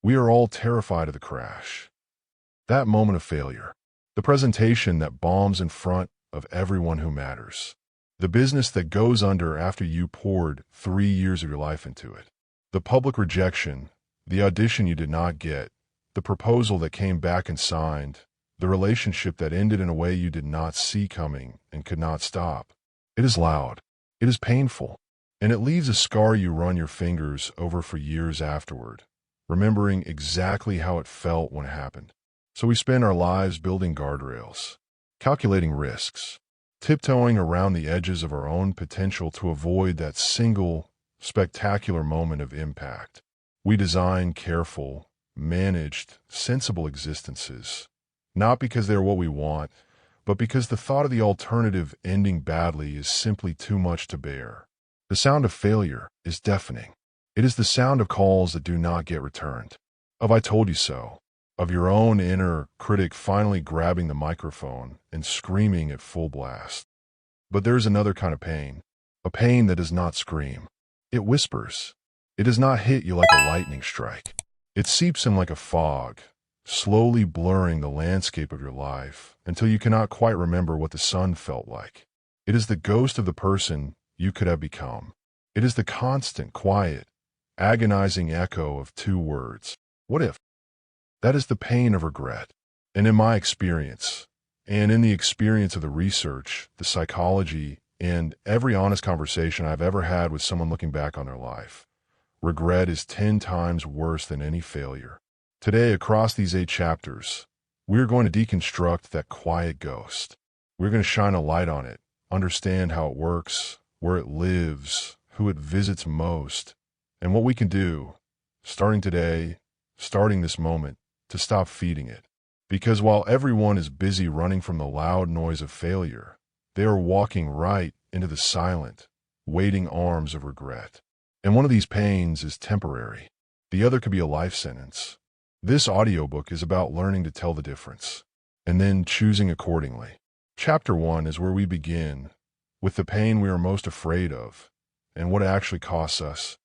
We are all terrified of the crash. That moment of failure. The presentation that bombs in front of everyone who matters. The business that goes under after you poured 3 years of your life into it. The public rejection, the audition you did not get, the proposal that came back and signed, the relationship that ended in a way you did not see coming and could not stop. It is loud. It is painful. And it leaves a scar you run your fingers over for years afterward, remembering exactly how it felt when it happened. So we spend our lives building guardrails, calculating risks, tiptoeing around the edges of our own potential to avoid that single, spectacular moment of impact. We design careful, managed, sensible existences, not because they're what we want, but because the thought of the alternative ending badly is simply too much to bear. The sound of failure is deafening. It is the sound of calls that do not get returned. Of "I told you so." Of your own inner critic finally grabbing the microphone and screaming at full blast. But there is another kind of pain. A pain that does not scream. It whispers. It does not hit you like a lightning strike. It seeps in like a fog, slowly blurring the landscape of your life until you cannot quite remember what the sun felt like. It is the ghost of the person you could have become. It is the constant, quiet, agonizing echo of 2 words. What if? That is the pain of regret. And in my experience, and in the experience of the research, the psychology, and every honest conversation I've ever had with someone looking back on their life, regret is 10 times worse than any failure. Today, across these 8 chapters, we're going to deconstruct that quiet ghost. We're going to shine a light on it, understand how it works, where it lives, who it visits most, and what we can do, starting today, starting this moment, to stop feeding it. Because while everyone is busy running from the loud noise of failure, they are walking right into the silent, waiting arms of regret. And one of these pains is temporary. The other could be a life sentence. This audiobook is about learning to tell the difference, and then choosing accordingly. Chapter 1 is where we begin, with the pain we are most afraid of, and what it actually costs us.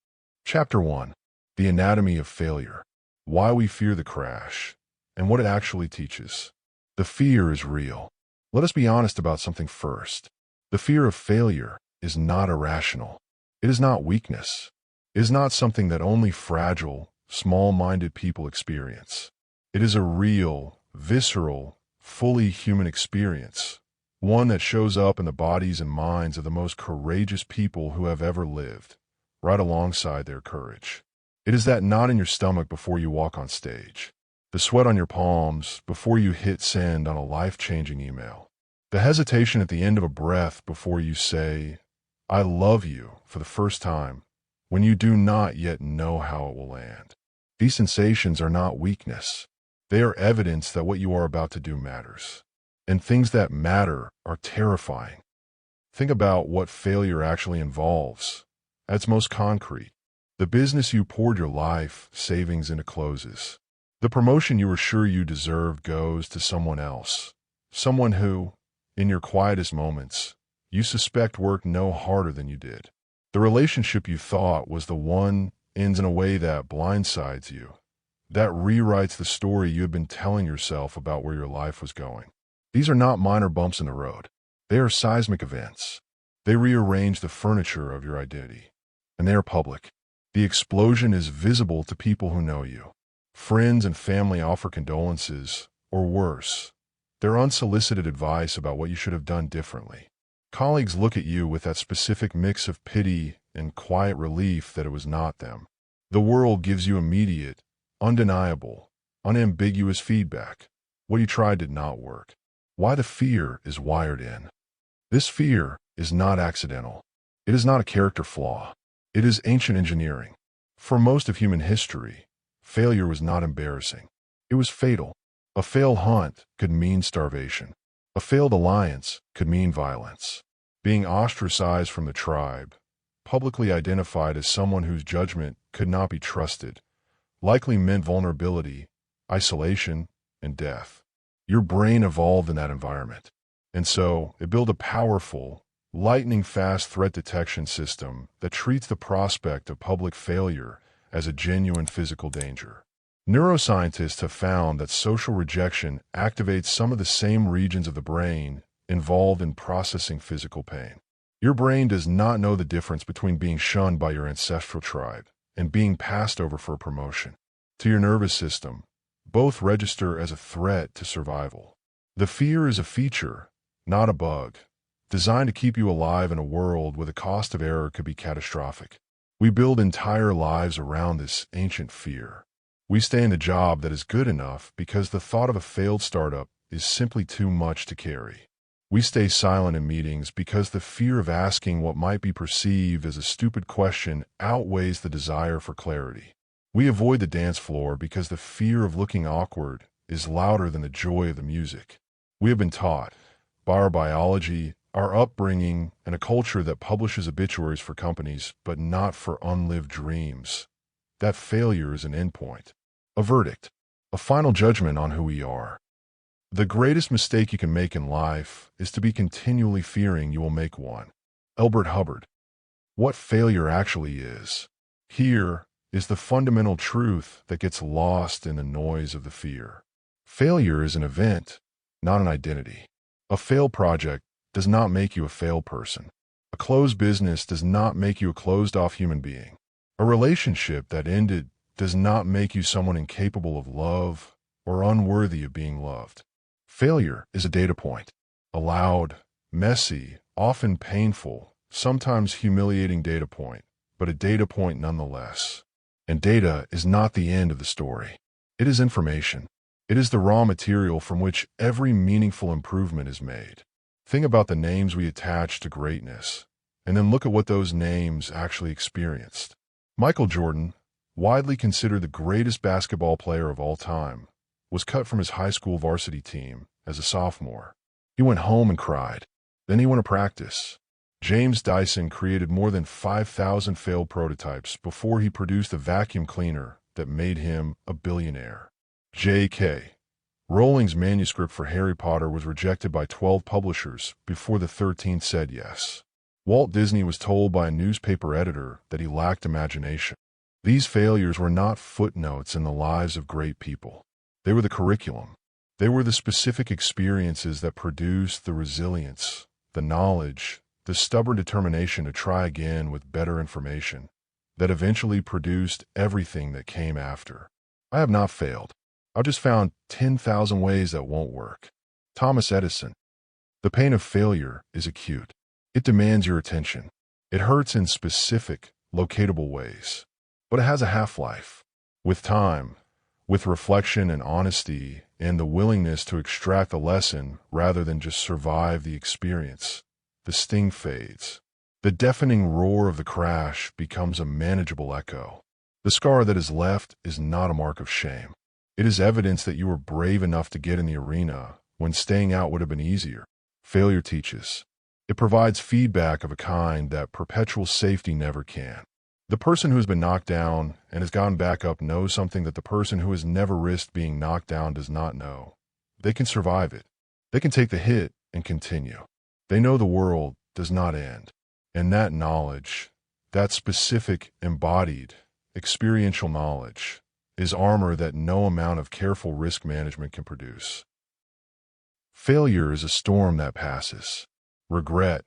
Chapter 1, The Anatomy of Failure. Why we fear the crash, and what it actually teaches. The fear is real. Let us be honest about something first. The fear of failure is not irrational. It is not weakness. It is not something that only fragile, small-minded people experience. It is a real, visceral, fully human experience, one that shows up in the bodies and minds of the most courageous people who have ever lived, right alongside their courage. It is that knot in your stomach before you walk on stage, the sweat on your palms before you hit send on a life-changing email, the hesitation at the end of a breath before you say, "I love you," for the first time, when you do not yet know how it will land. These sensations are not weakness. They are evidence that what you are about to do matters. And things that matter are terrifying. Think about what failure actually involves. At its most concrete, the business you poured your life savings into closes. The promotion you were sure you deserved goes to someone else. Someone who, in your quietest moments, you suspect worked no harder than you did. The relationship you thought was the one ends in a way that blindsides you, that rewrites the story you had been telling yourself about where your life was going. These are not minor bumps in the road. They are seismic events. They rearrange the furniture of your identity. And they are public. The explosion is visible to people who know you. Friends and family offer condolences, or worse, their unsolicited advice about what you should have done differently. Colleagues look at you with that specific mix of pity and quiet relief that it was not them. The world gives you immediate, undeniable, unambiguous feedback. What you tried did not work. Why the fear is wired in. This fear is not accidental. It is not a character flaw. It is ancient engineering. For most of human history, failure was not embarrassing. It was fatal. A failed hunt could mean starvation. A failed alliance could mean violence. Being ostracized from the tribe, publicly identified as someone whose judgment could not be trusted, likely meant vulnerability, isolation, and death. Your brain evolved in that environment, and so it built a powerful, lightning-fast threat detection system that treats the prospect of public failure as a genuine physical danger. Neuroscientists have found that social rejection activates some of the same regions of the brain involved in processing physical pain. Your brain does not know the difference between being shunned by your ancestral tribe and being passed over for a promotion. To your nervous system, both register as a threat to survival. The fear is a feature, not a bug, designed to keep you alive in a world where the cost of error could be catastrophic. We build entire lives around this ancient fear. We stay in a job that is good enough because the thought of a failed startup is simply too much to carry. We stay silent in meetings because the fear of asking what might be perceived as a stupid question outweighs the desire for clarity. We avoid the dance floor because the fear of looking awkward is louder than the joy of the music. We have been taught, by our biology, our upbringing, and a culture that publishes obituaries for companies but not for unlived dreams, that failure is an endpoint, a verdict, a final judgment on who we are. The greatest mistake you can make in life is to be continually fearing you will make one. Elbert Hubbard. What failure actually is. Here is the fundamental truth that gets lost in the noise of the fear. Failure is an event, not an identity. A failed project does not make you a failed person. A closed business does not make you a closed-off human being. A relationship that ended does not make you someone incapable of love or unworthy of being loved. Failure is a data point, a loud, messy, often painful, sometimes humiliating data point, but a data point nonetheless. And data is not the end of the story. It is information. It is the raw material from which every meaningful improvement is made. Think about the names we attach to greatness, and then look at what those names actually experienced. Michael Jordan, widely considered the greatest basketball player of all time, was cut from his high school varsity team as a sophomore. He went home and cried. Then he went to practice. James Dyson created more than 5,000 failed prototypes before he produced a vacuum cleaner that made him a billionaire. J.K. Rowling's manuscript for Harry Potter was rejected by 12 publishers before the 13th said yes. Walt Disney was told by a newspaper editor that he lacked imagination. These failures were not footnotes in the lives of great people. They were the curriculum. They were the specific experiences that produced the resilience, the knowledge, the stubborn determination to try again with better information, that eventually produced everything that came after. I have not failed. I've just found 10,000 ways that won't work. Thomas Edison. The pain of failure is acute. It demands your attention. It hurts in specific, locatable ways. But it has a half-life. With time, with reflection and honesty, and the willingness to extract a lesson rather than just survive the experience, the sting fades. The deafening roar of the crash becomes a manageable echo. The scar that is left is not a mark of shame. It is evidence that you were brave enough to get in the arena when staying out would have been easier. Failure teaches. It provides feedback of a kind that perpetual safety never can. The person who has been knocked down and has gotten back up knows something that the person who has never risked being knocked down does not know. They can survive it. They can take the hit and continue. They know the world does not end. And that knowledge, that specific, embodied, experiential knowledge, is armor that no amount of careful risk management can produce. Failure is a storm that passes. Regret,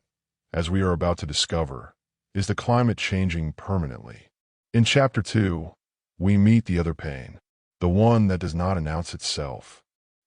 as we are about to discover, is the climate changing permanently. In Chapter 2, we meet the other pain, the one that does not announce itself.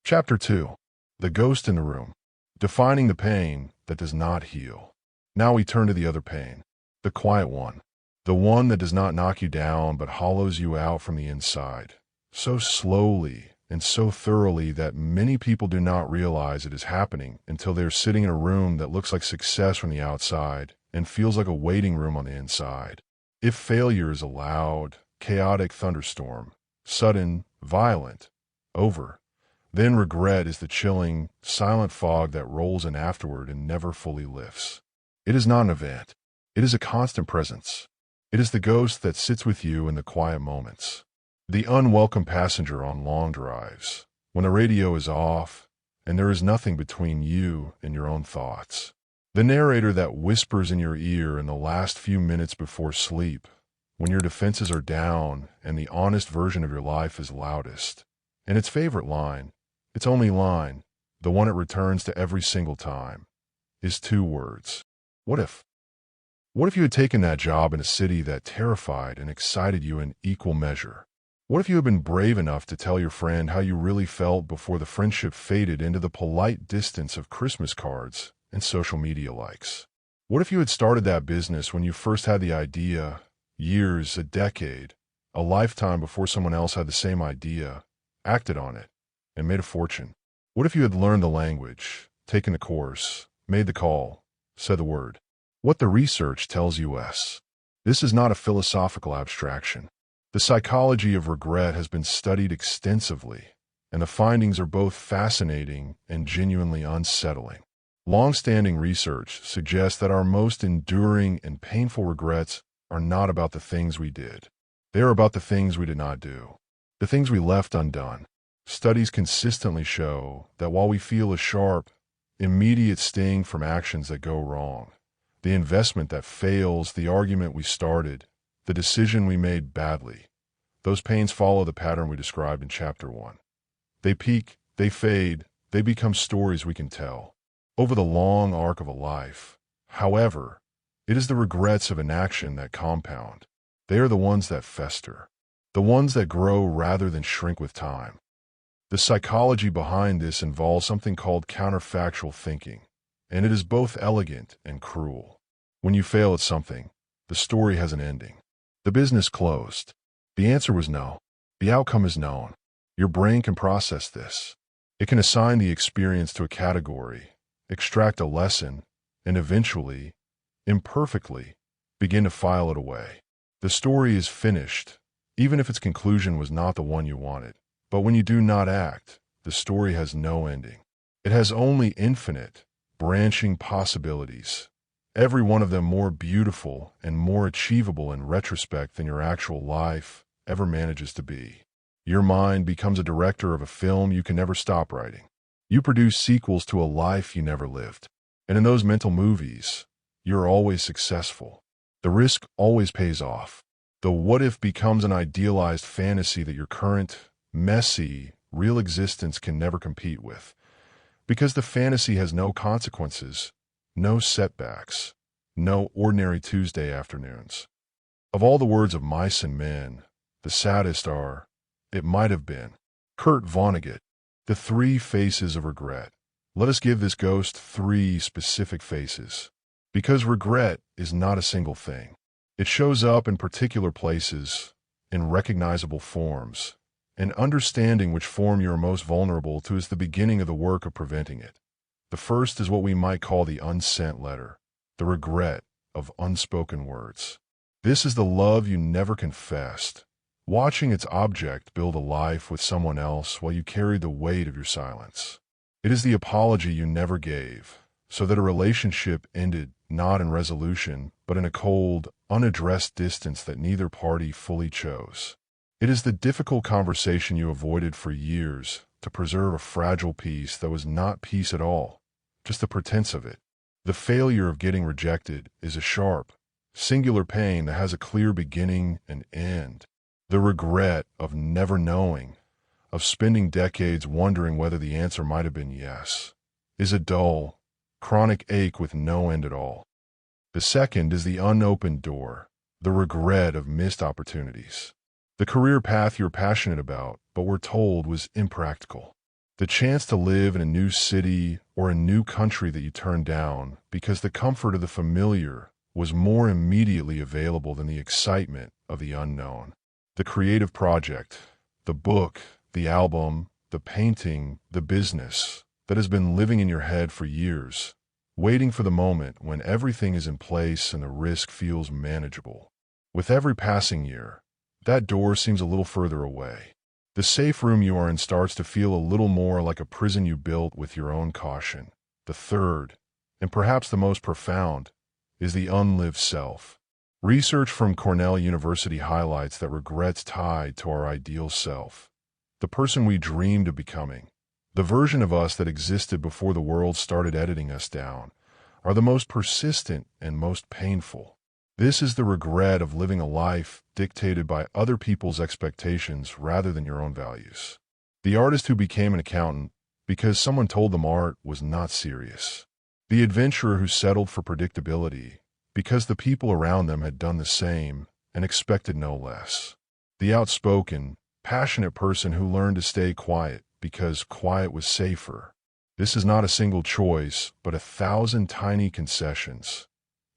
Chapter 2, the ghost in the room, defining the pain that does not heal. Now we turn to the other pain, the quiet one, the one that does not knock you down but hollows you out from the inside, so slowly and so thoroughly that many people do not realize it is happening until they are sitting in a room that looks like success from the outside and feels like a waiting room on the inside. If failure is a loud, chaotic thunderstorm, sudden, violent, over, then regret is the chilling, silent fog that rolls in afterward and never fully lifts. It is not an event. It is a constant presence. It is the ghost that sits with you in the quiet moments. The unwelcome passenger on long drives, when the radio is off and there is nothing between you and your own thoughts. The narrator that whispers in your ear in the last few minutes before sleep, when your defenses are down and the honest version of your life is loudest. And its favorite line, its only line, the one it returns to every single time, is two words. What if? What if you had taken that job in a city that terrified and excited you in equal measure? What if you had been brave enough to tell your friend how you really felt before the friendship faded into the polite distance of Christmas cards and social media likes? What if you had started that business when you first had the idea, years, a decade, a lifetime before someone else had the same idea, acted on it, and made a fortune? What if you had learned the language, taken the course, made the call, said the word? What the research tells us. This is not a philosophical abstraction. The psychology of regret has been studied extensively, and the findings are both fascinating and genuinely unsettling. Long-standing research suggests that our most enduring and painful regrets are not about the things we did. They are about the things we did not do, the things we left undone. Studies consistently show that while we feel a sharp, immediate sting from actions that go wrong, the investment that fails, the argument we started, the decision we made badly, those pains follow the pattern we described in Chapter 1. They peak, they fade, they become stories we can tell over the long arc of a life. However, it is the regrets of inaction that compound. They are the ones that fester, the ones that grow rather than shrink with time. The psychology behind this involves something called counterfactual thinking, and it is both elegant and cruel. When you fail at something, the story has an ending. The business closed. The answer was no. The outcome is known. Your brain can process this. It can assign the experience to a category, extract a lesson, and eventually, imperfectly, begin to file it away. The story is finished, even if its conclusion was not the one you wanted. But when you do not act, the story has no ending. It has only infinite, branching possibilities, every one of them more beautiful and more achievable in retrospect than your actual life ever manages to be. Your mind becomes a director of a film you can never stop writing. You produce sequels to a life you never lived. And in those mental movies, you're always successful. The risk always pays off. The what if becomes an idealized fantasy that your current, messy, real existence can never compete with. Because the fantasy has no consequences, no setbacks, no ordinary Tuesday afternoons. Of all the words of mice and men, the saddest are, "It might have been." Kurt Vonnegut, The Three Faces of Regret. Let us give this ghost three specific faces. Because regret is not a single thing. It shows up in particular places, in recognizable forms, and understanding which form you are most vulnerable to is the beginning of the work of preventing it. The first is what we might call the unsent letter, the regret of unspoken words. This is the love you never confessed, watching its object build a life with someone else while you carried the weight of your silence. It is the apology you never gave, so that a relationship ended not in resolution, but in a cold, unaddressed distance that neither party fully chose. It is the difficult conversation you avoided for years to preserve a fragile peace that was not peace at all, just a pretense of it. The failure of getting rejected is a sharp, singular pain that has a clear beginning and end. The regret of never knowing, of spending decades wondering whether the answer might have been yes, is a dull, chronic ache with no end at all. The second is the unopened door, the regret of missed opportunities. The career path you're passionate about, but were told was impractical. The chance to live in a new city or a new country that you turned down because the comfort of the familiar was more immediately available than the excitement of the unknown. The creative project, the book, the album, the painting, the business that has been living in your head for years, waiting for the moment when everything is in place and the risk feels manageable. With every passing year, that door seems a little further away. The safe room you are in starts to feel a little more like a prison you built with your own caution. The third, and perhaps the most profound, is the unlived self. Research from Cornell University highlights that regrets tied to our ideal self, the person we dreamed of becoming, the version of us that existed before the world started editing us down, are the most persistent and most painful. This is the regret of living a life dictated by other people's expectations rather than your own values. The artist who became an accountant because someone told them art was not serious. The adventurer who settled for predictability because the people around them had done the same and expected no less. The outspoken, passionate person who learned to stay quiet because quiet was safer. This is not a single choice, but 1,000 tiny concessions.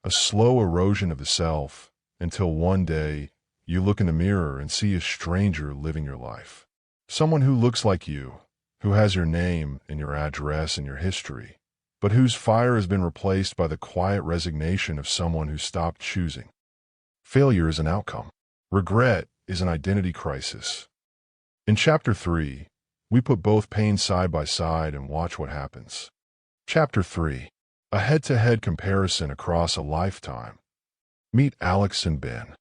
A slow erosion of the self until one day you look in the mirror and see a stranger living your life. Someone who looks like you, who has your name and your address and your history, but whose fire has been replaced by the quiet resignation of someone who stopped choosing. Failure is an outcome. Regret is an identity crisis. In Chapter 3, we put both pains side by side and watch what happens. Chapter 3. A head-to-head comparison across a lifetime. Meet Alex and Ben.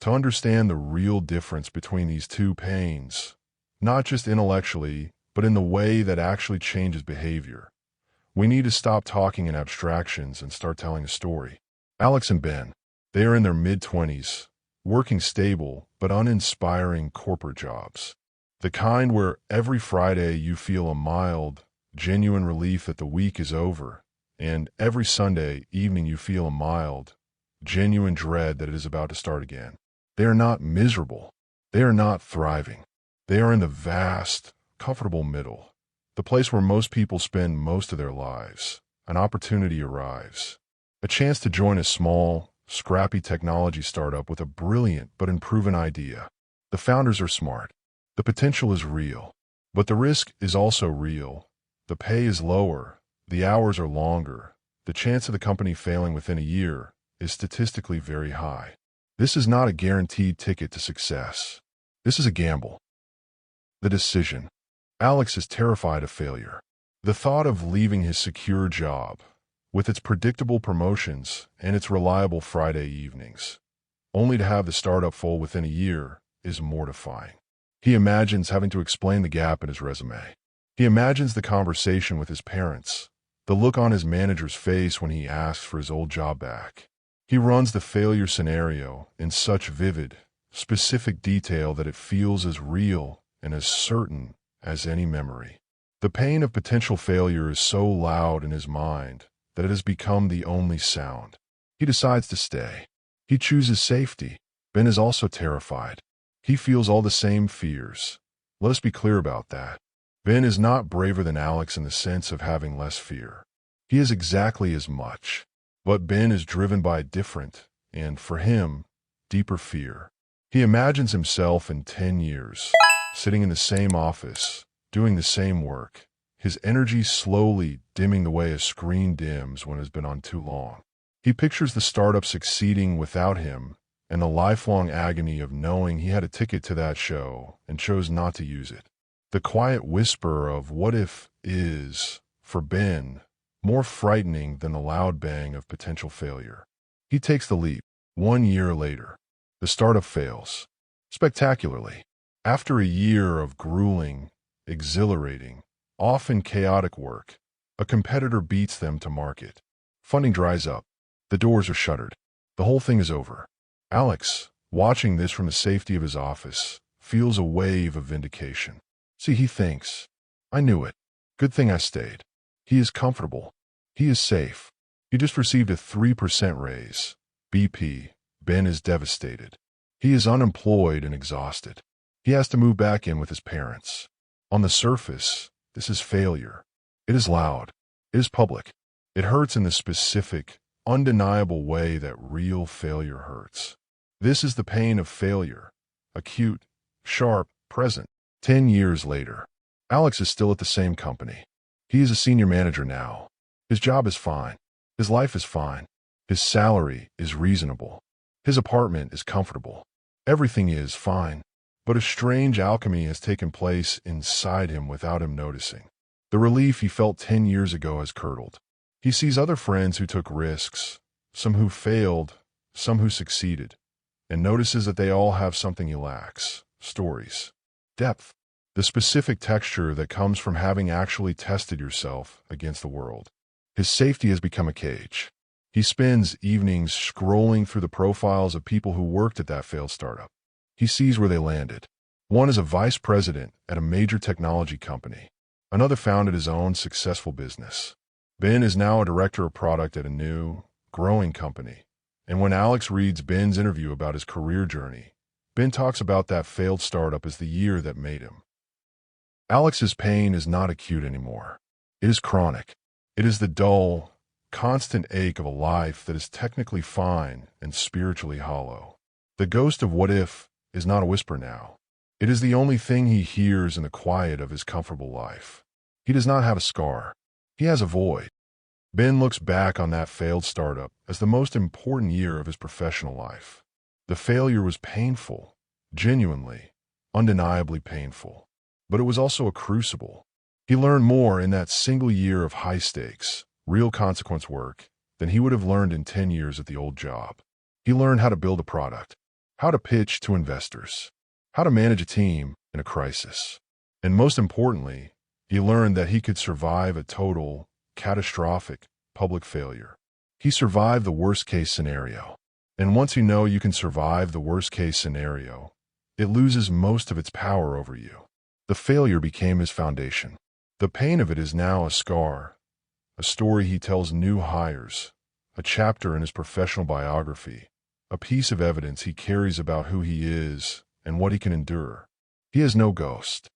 To understand the real difference between these two pains, not just intellectually, but in the way that actually changes behavior, we need to stop talking in abstractions and start telling a story. Alex and Ben, they are in their mid-20s, working stable but uninspiring corporate jobs. The kind where every Friday you feel a mild, genuine relief that the week is over, and every Sunday evening you feel a mild, genuine dread that it is about to start again. They are not miserable. They are not thriving. They are in the vast, comfortable middle, the place where most people spend most of their lives. An opportunity arrives. A chance to join a small, scrappy technology startup with a brilliant but unproven idea. The founders are smart. The potential is real. But the risk is also real. The pay is lower. The hours are longer. The chance of the company failing within a year is statistically very high. This is not a guaranteed ticket to success. This is a gamble. The decision. Alex is terrified of failure. The thought of leaving his secure job, with its predictable promotions and its reliable Friday evenings, only to have the startup fall within a year, is mortifying. He imagines having to explain the gap in his resume. He imagines the conversation with his parents, the look on his manager's face when he asks for his old job back. He runs the failure scenario in such vivid, specific detail that it feels as real and as certain as any memory. The pain of potential failure is so loud in his mind that it has become the only sound. He decides to stay. He chooses safety. Ben is also terrified. He feels all the same fears. Let us be clear about that. Ben is not braver than Alex in the sense of having less fear. He is exactly as much. But Ben is driven by a different, and for him, deeper fear. He imagines himself in 10 years, sitting in the same office, doing the same work, his energy slowly dimming the way a screen dims when it has been on too long. He pictures the startup succeeding without him and the lifelong agony of knowing he had a ticket to that show and chose not to use it. The quiet whisper of what if is, for Ben, more frightening than the loud bang of potential failure. He takes the leap. 1 year later, the startup fails. Spectacularly. After a year of grueling, exhilarating, often chaotic work, a competitor beats them to market. Funding dries up. The doors are shuttered. The whole thing is over. Alex, watching this from the safety of his office, feels a wave of vindication. See, he thinks, I knew it. Good thing I stayed. He is comfortable. He is safe. He just received a 3% raise. BP. Ben is devastated. He is unemployed and exhausted. He has to move back in with his parents. On the surface, this is failure. It is loud. It is public. It hurts in the specific, undeniable way that real failure hurts. This is the pain of failure. Acute, sharp, present. 10 years later, Alex is still at the same company. He is a senior manager now. His job is fine. His life is fine. His salary is reasonable. His apartment is comfortable. Everything is fine. But a strange alchemy has taken place inside him without him noticing. The relief he felt 10 years ago has curdled. He sees other friends who took risks, some who failed, some who succeeded, and notices that they all have something he lacks: stories, depth, the specific texture that comes from having actually tested yourself against the world. His safety has become a cage. He spends evenings scrolling through the profiles of people who worked at that failed startup. He sees where they landed. One is a vice president at a major technology company. Another founded his own successful business. Ben is now a director of product at a new, growing company. And when Alex reads Ben's interview about his career journey, Ben talks about that failed startup as the year that made him. Alex's pain is not acute anymore. It is chronic. It is the dull, constant ache of a life that is technically fine and spiritually hollow. The ghost of what if is not a whisper now. It is the only thing he hears in the quiet of his comfortable life. He does not have a scar. He has a void. Ben looks back on that failed startup as the most important year of his professional life. The failure was painful, genuinely, undeniably painful. But it was also a crucible. He learned more in that single year of high-stakes, real consequence work than he would have learned in 10 years at the old job. He learned how to build a product, how to pitch to investors, how to manage a team in a crisis. And most importantly, he learned that he could survive a total, catastrophic public failure. He survived the worst-case scenario. And once you know you can survive the worst-case scenario, it loses most of its power over you. The failure became his foundation. The pain of it is now a scar, a story he tells new hires, a chapter in his professional biography, a piece of evidence he carries about who he is and what he can endure. He is no ghost.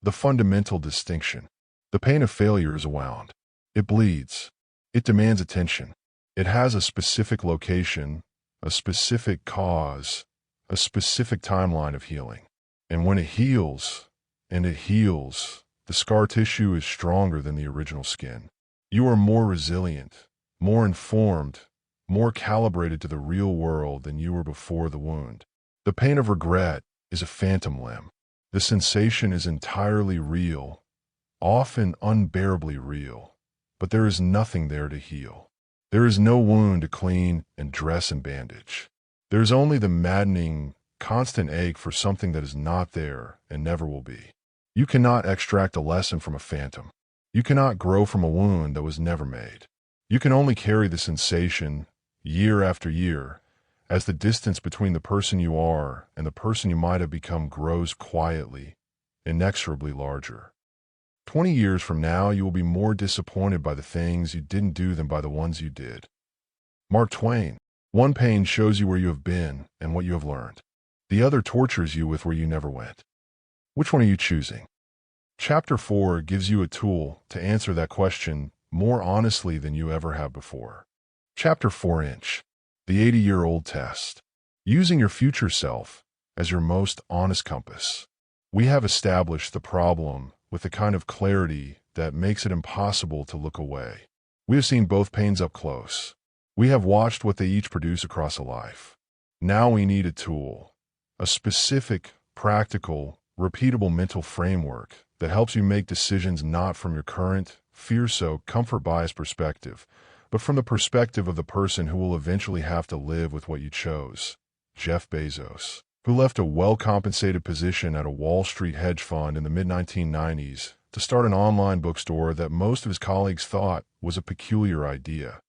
The fundamental distinction. The pain of failure is a wound. It bleeds. It demands attention. It has a specific location, a specific cause, a specific timeline of healing. And when it heals, the scar tissue is stronger than the original skin. You are more resilient, more informed, more calibrated to the real world than you were before the wound. The pain of regret is a phantom limb. The sensation is entirely real, often unbearably real, but there is nothing there to heal. There is no wound to clean and dress and bandage. There is only the maddening, constant ache for something that is not there and never will be. You cannot extract a lesson from a phantom. You cannot grow from a wound that was never made. You can only carry the sensation, year after year, as the distance between the person you are and the person you might have become grows quietly, inexorably larger. 20 years from now, you will be more disappointed by the things you didn't do than by the ones you did. Mark Twain. One pain shows you where you have been and what you have learned. The other tortures you with where you never went. Which one are you choosing? Chapter 4 gives you a tool to answer that question more honestly than you ever have before. Chapter 4-inch. The 80-year-old test. Using your future self as your most honest compass. We have established the problem with the kind of clarity that makes it impossible to look away. We have seen both pains up close. We have watched what they each produce across a life. Now we need a tool, a specific, practical, repeatable mental framework that helps you make decisions not from your current, fear-soaked, comfort-biased perspective, but from the perspective of the person who will eventually have to live with what you chose. Jeff Bezos, who left a well-compensated position at a Wall Street hedge fund in the mid-1990s to start an online bookstore that most of his colleagues thought was a peculiar idea,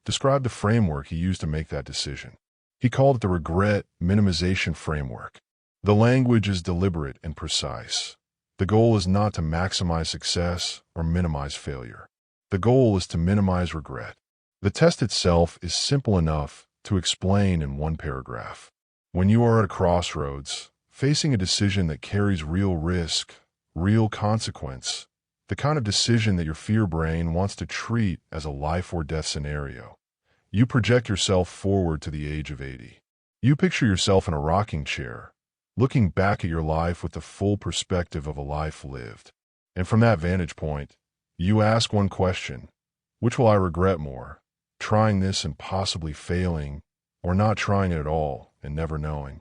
described the framework he used to make that decision. He called it the regret minimization framework. The language is deliberate and precise. The goal is not to maximize success or minimize failure. The goal is to minimize regret. The test itself is simple enough to explain in one paragraph. When you are at a crossroads, facing a decision that carries real risk, real consequence, the kind of decision that your fear brain wants to treat as a life or death scenario, you project yourself forward to the age of 80. You picture yourself in a rocking chair, looking back at your life with the full perspective of a life lived. And from that vantage point, you ask one question: which will I regret more, trying this and possibly failing, or not trying it at all and never knowing?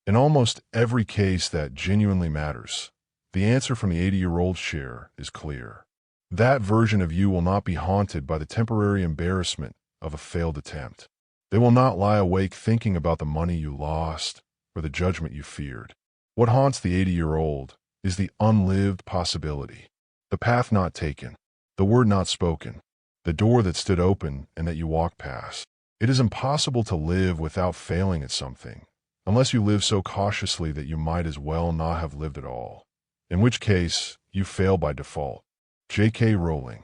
In almost every case that genuinely matters, the answer from the 80-year-old chair is clear. That version of you will not be haunted by the temporary embarrassment of a failed attempt. They will not lie awake thinking about the money you lost or the judgment you feared. What haunts the 80-year-old is the unlived possibility, the path not taken, the word not spoken, the door that stood open and that you walked past. It is impossible to live without failing at something, unless you live so cautiously that you might as well not have lived at all, in which case you fail by default. J.K. Rowling.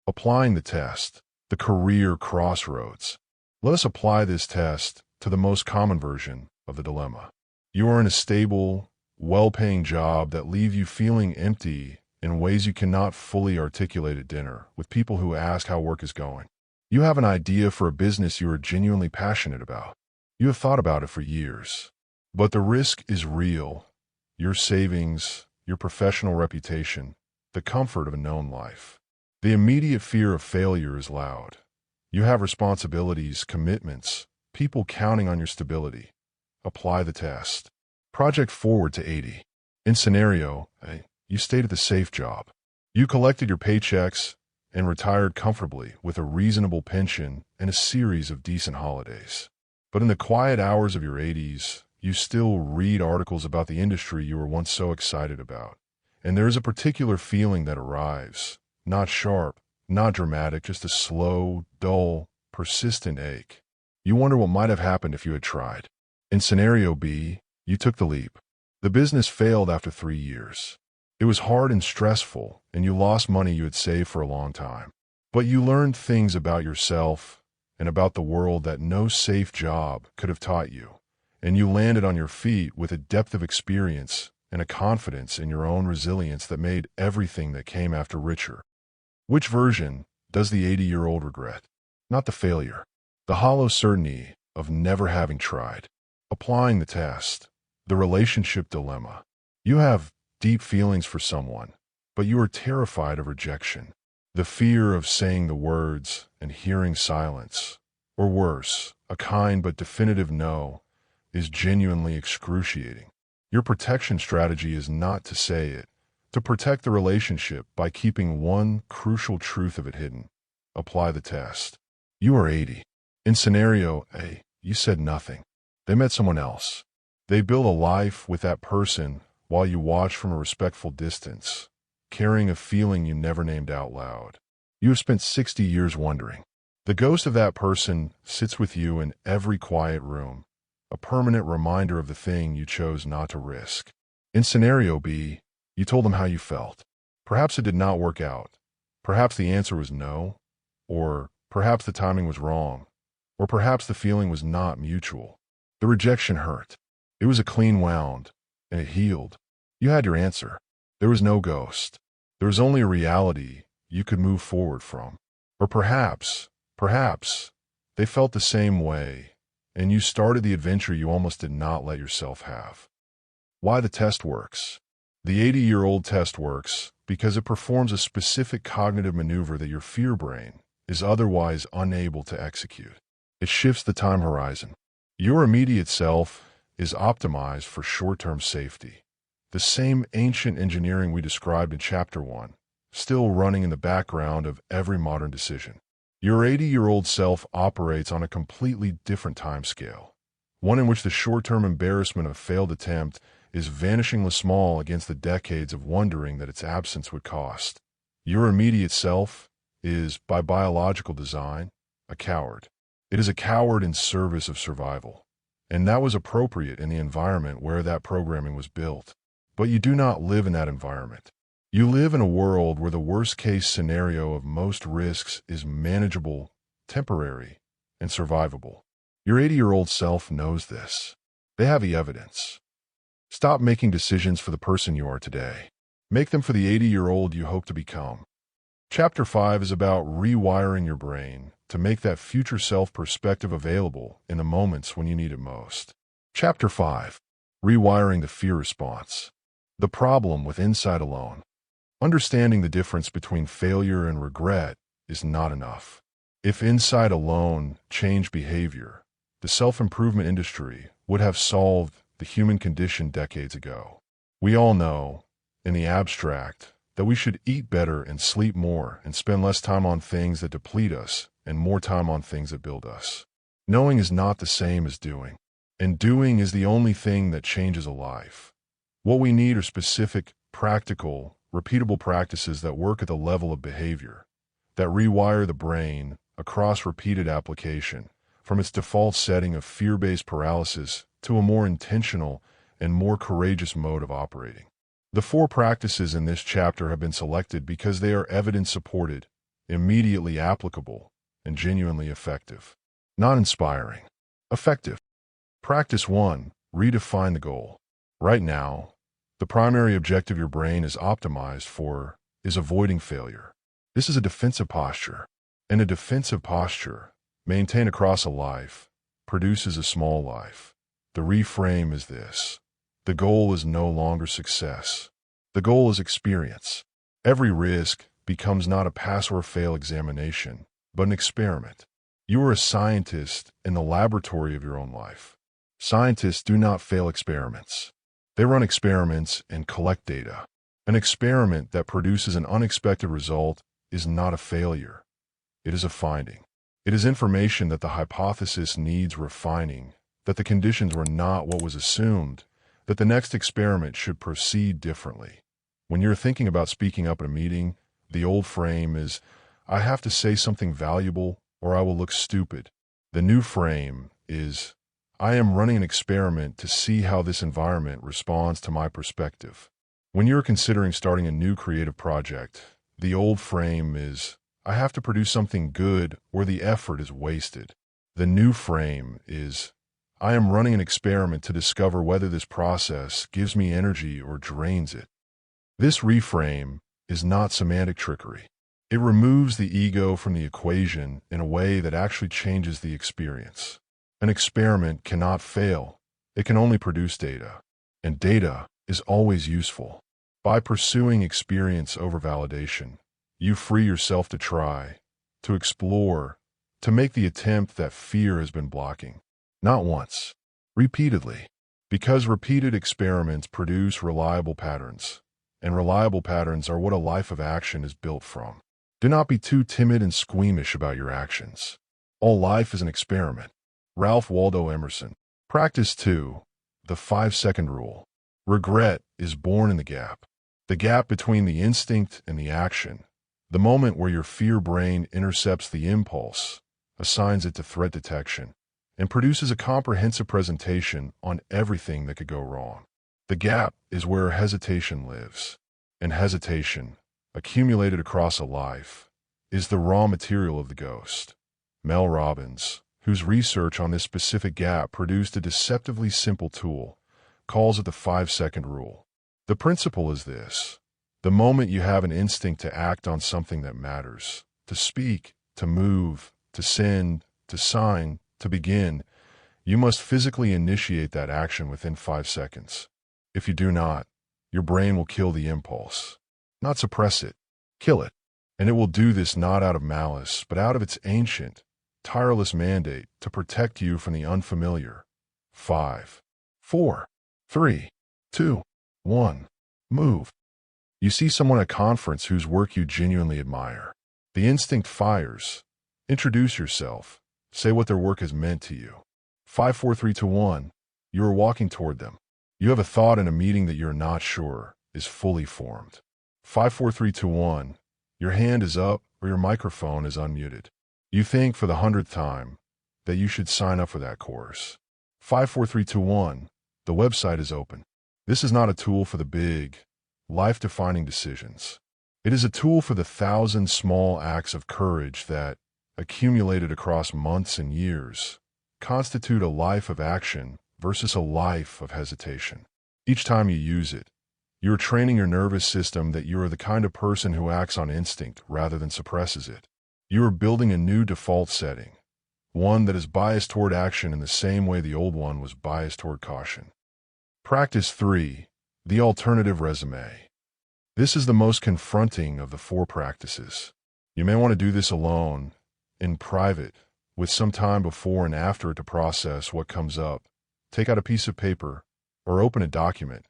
Applying the test, the career crossroads. Let us apply this test to the most common version of the dilemma. You are in a stable, well-paying job that leaves you feeling empty in ways you cannot fully articulate at dinner with people who ask how work is going. You have an idea for a business you are genuinely passionate about. You have thought about it for years. But the risk is real. Your savings, your professional reputation, the comfort of a known life. The immediate fear of failure is loud. You have responsibilities, commitments, people counting on your stability. Apply the test. Project forward to 80. In scenario A, you stayed at the safe job. You collected your paychecks and retired comfortably with a reasonable pension and a series of decent holidays. But in the quiet hours of your 80s, you still read articles about the industry you were once so excited about. And there is a particular feeling that arrives, not sharp, not dramatic, just a slow, dull, persistent ache. You wonder what might have happened if you had tried. In scenario B, you took the leap. The business failed after 3 years. It was hard and stressful, and you lost money you had saved for a long time. But you learned things about yourself and about the world that no safe job could have taught you, and you landed on your feet with a depth of experience and a confidence in your own resilience that made everything that came after richer. Which version does the 80-year-old regret? Not the failure, the hollow certainty of never having tried. Applying the test, the relationship dilemma. You have deep feelings for someone, but you are terrified of rejection. The fear of saying the words and hearing silence, or worse, a kind but definitive no, is genuinely excruciating. Your protection strategy is not to say it, to protect the relationship by keeping one crucial truth of it hidden. Apply the test. You are 80. In scenario A, you said nothing. They met someone else. They built a life with that person while you watched from a respectful distance, carrying a feeling you never named out loud. You have spent 60 years wondering. The ghost of that person sits with you in every quiet room, a permanent reminder of the thing you chose not to risk. In scenario B, you told them how you felt. Perhaps it did not work out. Perhaps the answer was no, or perhaps the timing was wrong, or perhaps the feeling was not mutual. The rejection hurt. It was a clean wound, and it healed. You had your answer. There was no ghost. There was only a reality you could move forward from. Or perhaps, they felt the same way, and you started the adventure you almost did not let yourself have. Why the test works. The 80-year-old test works because it performs a specific cognitive maneuver that your fear brain is otherwise unable to execute. It shifts the time horizon. Your immediate self is optimized for short-term safety. The same ancient engineering we described in Chapter 1, still running in the background of every modern decision. Your 80-year-old self operates on a completely different timescale, one in which the short-term embarrassment of a failed attempt is vanishingly small against the decades of wondering that its absence would cost. Your immediate self is, by biological design, a coward. It is a coward in service of survival, and that was appropriate in the environment where that programming was built. But you do not live in that environment. You live in a world where the worst-case scenario of most risks is manageable, temporary, and survivable. Your 80-year-old self knows this. They have the evidence. Stop making decisions for the person you are today. Make them for the 80-year-old you hope to become. Chapter 5 is about rewiring your brain to make that future self perspective available in the moments when you need it most. Chapter 5. Rewiring the fear response. The problem with insight alone. Understanding the difference between failure and regret is not enough. If insight alone changed behavior, the self-improvement industry would have solved the human condition decades ago. We all know, in the abstract, that we should eat better and sleep more and spend less time on things that deplete us and more time on things that build us. Knowing is not the same as doing, and doing is the only thing that changes a life. What we need are specific, practical, repeatable practices that work at the level of behavior, that rewire the brain across repeated application, from its default setting of fear-based paralysis to a more intentional and more courageous mode of operating. The 4 practices in this chapter have been selected because they are evidence-supported, immediately applicable, and genuinely effective. Not inspiring. Effective. Practice 1. Redefine the goal. Right now, the primary objective your brain is optimized for is avoiding failure. This is a defensive posture. And a defensive posture, maintained across a life, produces a small life. The reframe is this. The goal is no longer success. The goal is experience. Every risk becomes not a pass or fail examination, but an experiment. You are a scientist in the laboratory of your own life. Scientists do not fail experiments. They run experiments and collect data. An experiment that produces an unexpected result is not a failure. It is a finding. It is information that the hypothesis needs refining, that the conditions were not what was assumed, that the next experiment should proceed differently. When you're thinking about speaking up at a meeting, the old frame is, I have to say something valuable or I will look stupid. The new frame is, I am running an experiment to see how this environment responds to my perspective. When you're considering starting a new creative project, the old frame is, I have to produce something good or the effort is wasted. The new frame is, I am running an experiment to discover whether this process gives me energy or drains it. This reframe is not semantic trickery. It removes the ego from the equation in a way that actually changes the experience. An experiment cannot fail. It can only produce data. And data is always useful. By pursuing experience over validation, you free yourself to try, to explore, to make the attempt that fear has been blocking. Not once, repeatedly. Because repeated experiments produce reliable patterns, and reliable patterns are what a life of action is built from. Do not be too timid and squeamish about your actions. All life is an experiment. Ralph Waldo Emerson. Practice 2. The 5-second rule. Regret is born in the gap. The gap between the instinct and the action. The moment where your fear brain intercepts the impulse, assigns it to threat detection, and produces a comprehensive presentation on everything that could go wrong. The gap is where hesitation lives. And hesitation, accumulated across a life, is the raw material of the ghost. Mel Robbins, whose research on this specific gap produced a deceptively simple tool, calls it the 5-second rule. The principle is this. The moment you have an instinct to act on something that matters, to speak, to move, to send, to sign, to begin, you must physically initiate that action within 5 seconds. If you do not, your brain will kill the impulse. Not suppress it, kill it. And it will do this not out of malice, but out of its ancient, tireless mandate to protect you from the unfamiliar. 5, 4, 3, 2, 1. Move. You see someone at a conference whose work you genuinely admire. The instinct fires. Introduce yourself. Say what their work has meant to you. 5, 4, 3, 2, 1. You are walking toward them. You have a thought in a meeting that you're not sure is fully formed. 5, 4, 3, 2, 1. Your hand is up or your microphone is unmuted. You think for the 100th time that you should sign up for that course. 5, 4, 3, 2, 1. The website is open. This is not a tool for the big, life-defining decisions. It is a tool for the 1,000 small acts of courage that, accumulated across months and years, constitute a life of action versus a life of hesitation. Each time you use it, you are training your nervous system that you are the kind of person who acts on instinct rather than suppresses it. You are building a new default setting, one that is biased toward action in the same way the old one was biased toward caution. Practice 3. The alternative resume. This is the most confronting of the 4 practices. You may want to do this alone, in private, with some time before and after to process what comes up. Take out a piece of paper or open a document,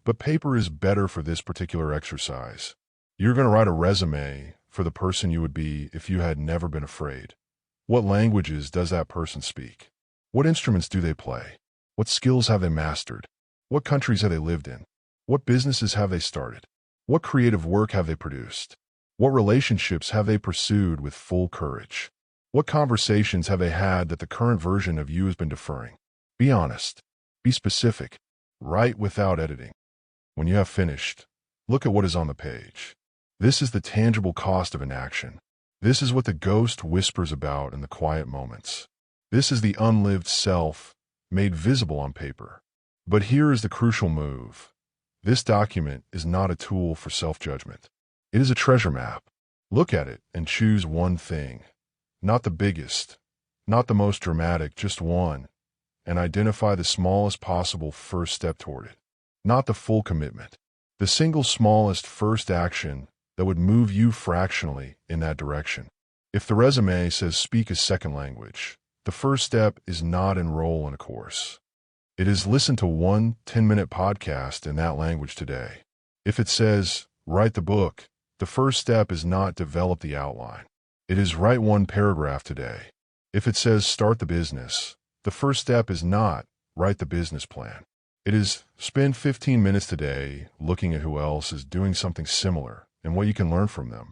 but paper is better for this particular exercise. You're going to write a resume for the person you would be if you had never been afraid. What languages does that person speak? What instruments do they play? What skills have they mastered? What countries have they lived in? What businesses have they started? What creative work have they produced? What relationships have they pursued with full courage? What conversations have they had that the current version of you has been deferring? Be honest. Be specific. Write without editing. When you have finished, look at what is on the page. This is the tangible cost of inaction. This is what the ghost whispers about in the quiet moments. This is the unlived self made visible on paper. But here is the crucial move. This document is not a tool for self-judgment. It is a treasure map. Look at it and choose one thing. Not the biggest, not the most dramatic, just one, and identify the smallest possible first step toward it. Not the full commitment. The single smallest first action that would move you fractionally in that direction. If the resume says speak a second language, the first step is not enroll in a course. It is listen to one 10-minute podcast in that language today. If it says write the book, the first step is not develop the outline. It is write one paragraph today. If it says start the business, the first step is not write the business plan. It is spend 15 minutes today looking at who else is doing something similar and what you can learn from them.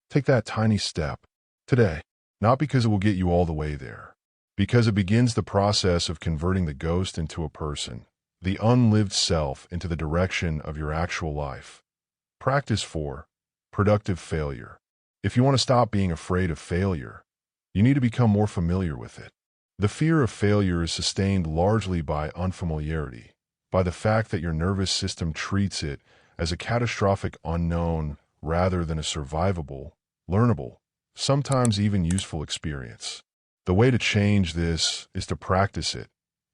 Take that tiny step today, not because it will get you all the way there, because it begins the process of converting the ghost into a person, the unlived self into the direction of your actual life. Practice 4. Productive failure. If you want to stop being afraid of failure, you need to become more familiar with it. The fear of failure is sustained largely by unfamiliarity, by the fact that your nervous system treats it as a catastrophic unknown rather than a survivable, learnable, sometimes even useful experience. The way to change this is to practice it,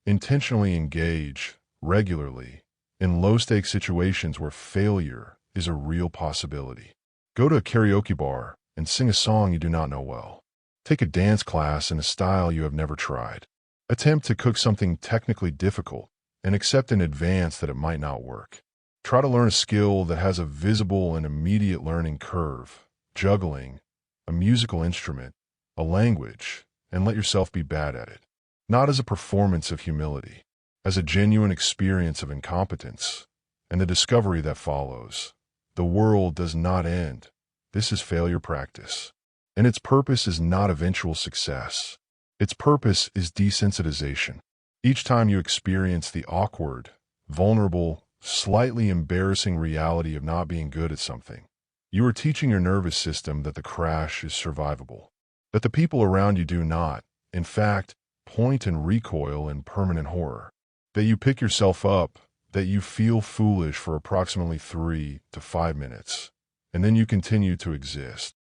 intentionally engage, regularly, in low-stakes situations where failure is a real possibility. Go to a karaoke bar and sing a song you do not know well. Take a dance class in a style you have never tried. Attempt to cook something technically difficult and accept in advance that it might not work. Try to learn a skill that has a visible and immediate learning curve, juggling, a musical instrument, a language, and let yourself be bad at it. Not as a performance of humility, as a genuine experience of incompetence, and the discovery that follows. The world does not end. This is failure practice. And its purpose is not eventual success. Its purpose is desensitization. Each time you experience the awkward, vulnerable, slightly embarrassing reality of not being good at something, you are teaching your nervous system that the crash is survivable, that the people around you do not, in fact, point and recoil in permanent horror, that you pick yourself up, that you feel foolish for approximately 3 to 5 minutes, and then you continue to exist.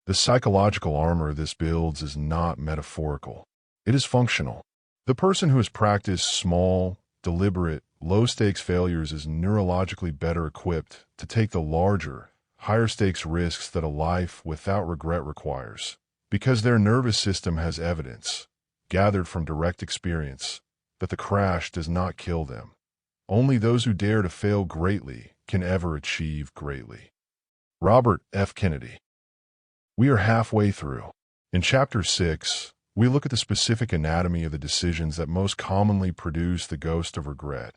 The psychological armor this builds is not metaphorical. It is functional. The person who has practiced small, deliberate, low-stakes failures is neurologically better equipped to take the larger, higher-stakes risks that a life without regret requires, because their nervous system has evidence, gathered from direct experience, that the crash does not kill them. Only those who dare to fail greatly can ever achieve greatly. Robert F. Kennedy. We are halfway through. In Chapter 6, we look at the specific anatomy of the decisions that most commonly produce the ghost of regret,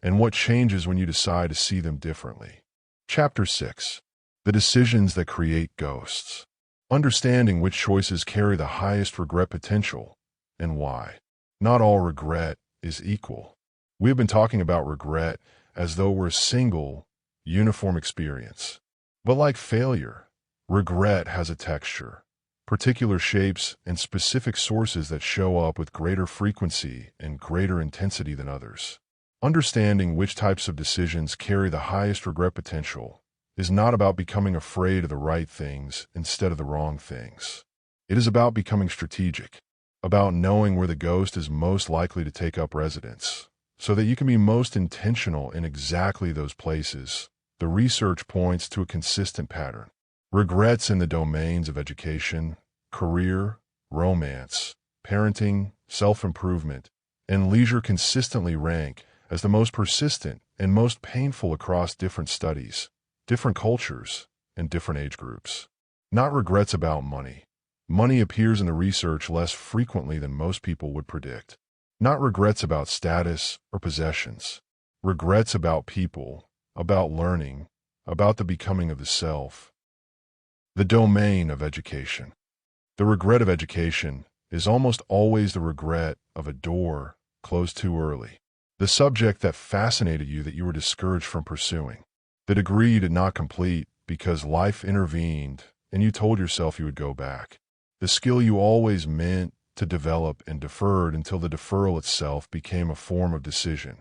and what changes when you decide to see them differently. Chapter 6. The decisions that create ghosts. Understanding which choices carry the highest regret potential, and why. Not all regret is equal. We have been talking about regret as though we're a single, uniform experience. But like failure, regret has a texture, particular shapes, and specific sources that show up with greater frequency and greater intensity than others. Understanding which types of decisions carry the highest regret potential is not about becoming afraid of the right things instead of the wrong things. It is about becoming strategic, about knowing where the ghost is most likely to take up residence, so that you can be most intentional in exactly those places. The research points to a consistent pattern. Regrets in the domains of education, career, romance, parenting, self-improvement, and leisure consistently rank as the most persistent and most painful across different studies, different cultures, and different age groups. Not regrets about money. Money appears in the research less frequently than most people would predict. Not regrets about status or possessions. Regrets about people, about learning, about the becoming of the self. The domain of education. The regret of education is almost always the regret of a door closed too early. The subject that fascinated you that you were discouraged from pursuing. The degree you did not complete because life intervened and you told yourself you would go back. The skill you always meant to develop and deferred until the deferral itself became a form of decision.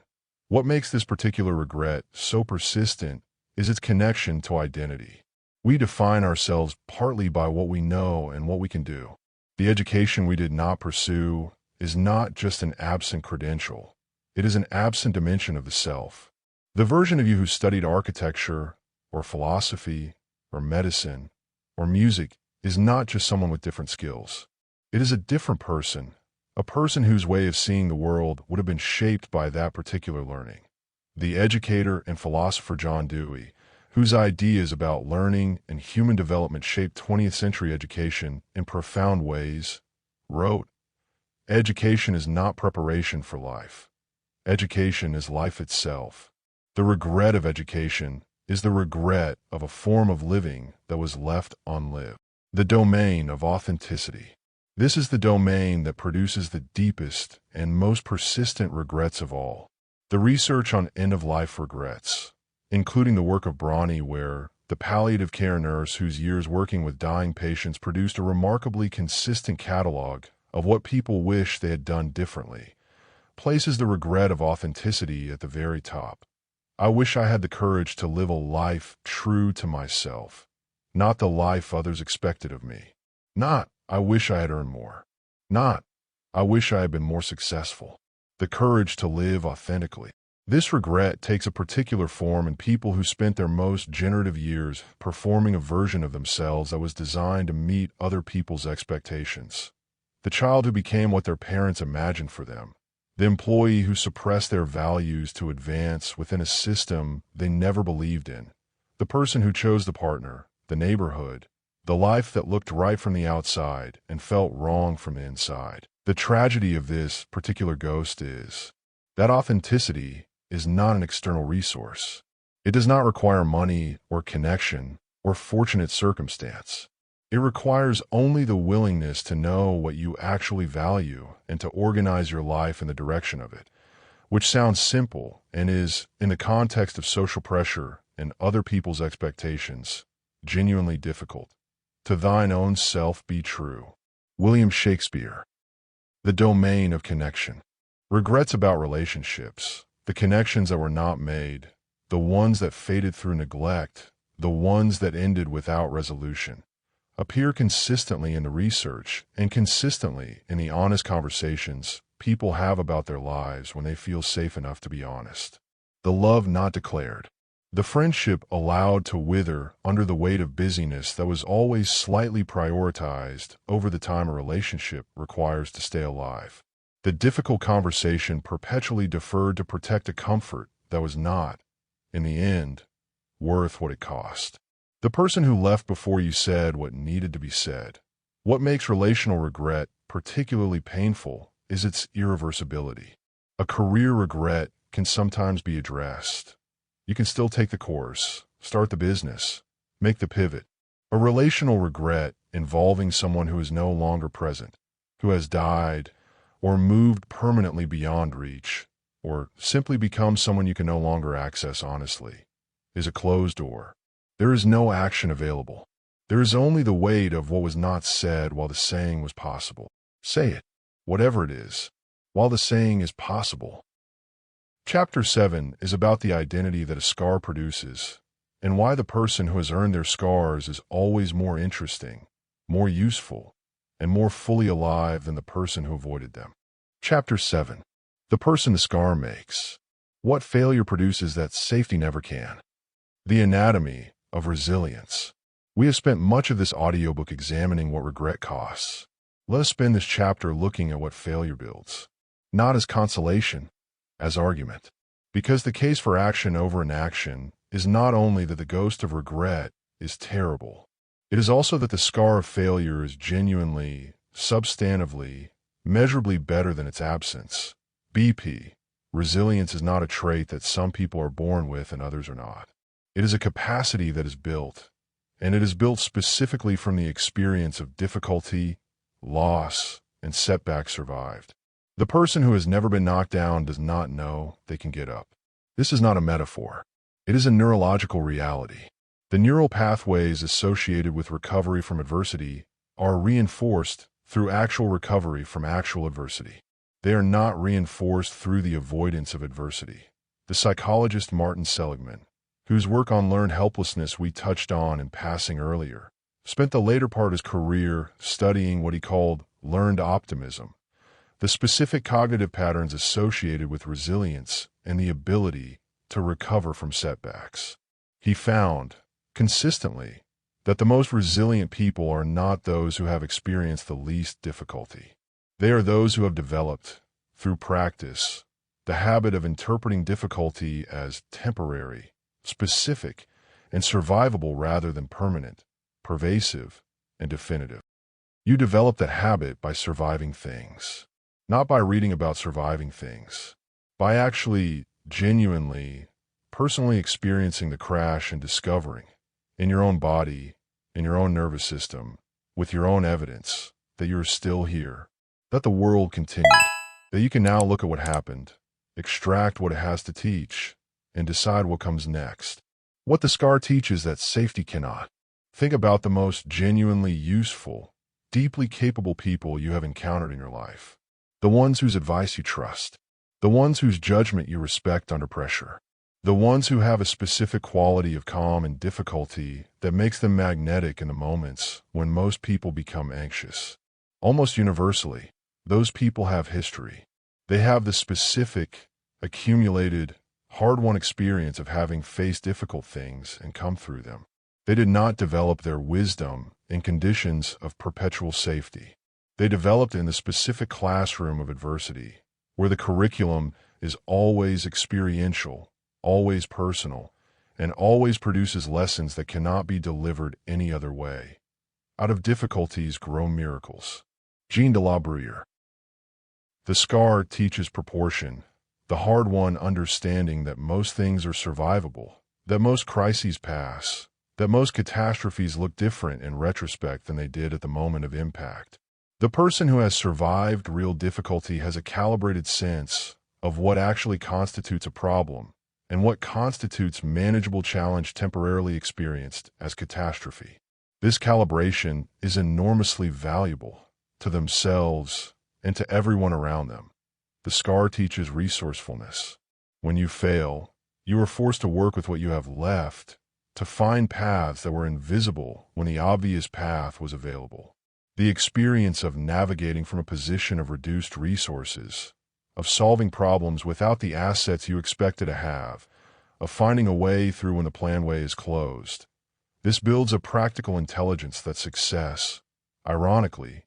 What makes this particular regret so persistent is its connection to identity. We define ourselves partly by what we know and what we can do. The education we did not pursue is not just an absent credential. It is an absent dimension of the self. The version of you who studied architecture or philosophy or medicine or music is not just someone with different skills. It is a different person, a person whose way of seeing the world would have been shaped by that particular learning. The educator and philosopher John Dewey, whose ideas about learning and human development shaped 20th century education in profound ways, wrote, "Education is not preparation for life. Education is life itself. The regret of education is the regret of a form of living that was left unlived." The domain of authenticity. This is the domain that produces the deepest and most persistent regrets of all. The research on end-of-life regrets, including the work of Bronnie Ware, the palliative care nurse whose years working with dying patients produced a remarkably consistent catalog of what people wish they had done differently, places the regret of authenticity at the very top. I wish I had the courage to live a life true to myself, not the life others expected of me. Not, I wish I had earned more. Not, I wish I had been more successful. The courage to live authentically. This regret takes a particular form in people who spent their most generative years performing a version of themselves that was designed to meet other people's expectations. The child who became what their parents imagined for them. The employee who suppressed their values to advance within a system they never believed in. The person who chose the partner, the neighborhood, the life that looked right from the outside and felt wrong from the inside. The tragedy of this particular ghost is that authenticity is not an external resource. It does not require money or connection or fortunate circumstance. It requires only the willingness to know what you actually value and to organize your life in the direction of it, which sounds simple and is, in the context of social pressure and other people's expectations, genuinely difficult. To thine own self be true. William Shakespeare. The domain of connection. Regrets about relationships, the connections that were not made, the ones that faded through neglect, the ones that ended without resolution, appear consistently in the research and consistently in the honest conversations people have about their lives when they feel safe enough to be honest. The love not declared. The friendship allowed to wither under the weight of busyness that was always slightly prioritized over the time a relationship requires to stay alive. The difficult conversation perpetually deferred to protect a comfort that was not, in the end, worth what it cost. The person who left before you said what needed to be said. What makes relational regret particularly painful is its irreversibility. A career regret can sometimes be addressed. You can still take the course, start the business, make the pivot. A relational regret involving someone who is no longer present, who has died, or moved permanently beyond reach, or simply become someone you can no longer access honestly, is a closed door. There is no action available. There is only the weight of what was not said while the saying was possible. Say it, whatever it is, while the saying is possible. Chapter 7 is about the identity that a scar produces, and why the person who has earned their scars is always more interesting, more useful, and more fully alive than the person who avoided them. Chapter 7. The person the scar makes. What failure produces that safety never can. The anatomy of resilience. We have spent much of this audiobook examining what regret costs. Let us spend this chapter looking at what failure builds. Not as consolation, as argument. Because the case for action over inaction is not only that the ghost of regret is terrible, it is also that the scar of failure is genuinely, substantively, measurably better than its absence. BP. Resilience is not a trait that some people are born with and others are not. It is a capacity that is built, and it is built specifically from the experience of difficulty, loss, and setback survived. The person who has never been knocked down does not know they can get up. This is not a metaphor. It is a neurological reality. The neural pathways associated with recovery from adversity are reinforced through actual recovery from actual adversity. They are not reinforced through the avoidance of adversity. The psychologist Martin Seligman, whose work on learned helplessness we touched on in passing earlier, spent the later part of his career studying what he called learned optimism, the specific cognitive patterns associated with resilience and the ability to recover from setbacks. He found, consistently, that the most resilient people are not those who have experienced the least difficulty. They are those who have developed, through practice, the habit of interpreting difficulty as temporary, specific, and survivable rather than permanent, pervasive, and definitive. You develop that habit by surviving things, not by reading about surviving things, by actually, genuinely, personally experiencing the crash and discovering, in your own body, in your own nervous system, with your own evidence, that you are still here, that the world continued, that you can now look at what happened, extract what it has to teach, and decide what comes next. What the scar teaches that safety cannot. Think about the most genuinely useful, deeply capable people you have encountered in your life. The ones whose advice you trust. The ones whose judgment you respect under pressure. The ones who have a specific quality of calm and difficulty that makes them magnetic in the moments when most people become anxious. Almost universally, those people have history. They have the specific, accumulated, hard-won experience of having faced difficult things and come through them. They did not develop their wisdom in conditions of perpetual safety. They developed in the specific classroom of adversity, where the curriculum is always experiential, always personal, and always produces lessons that cannot be delivered any other way. Out of difficulties grow miracles. Jean de la Bruyere. The scar teaches proportion, the hard-won understanding that most things are survivable, that most crises pass, that most catastrophes look different in retrospect than they did at the moment of impact. The person who has survived real difficulty has a calibrated sense of what actually constitutes a problem and what constitutes manageable challenge temporarily experienced as catastrophe. This calibration is enormously valuable to themselves and to everyone around them. The scar teaches resourcefulness. When you fail, you are forced to work with what you have left, to find paths that were invisible when the obvious path was available. The experience of navigating from a position of reduced resources, of solving problems without the assets you expected to have, of finding a way through when the planned way is closed. This builds a practical intelligence that success, ironically,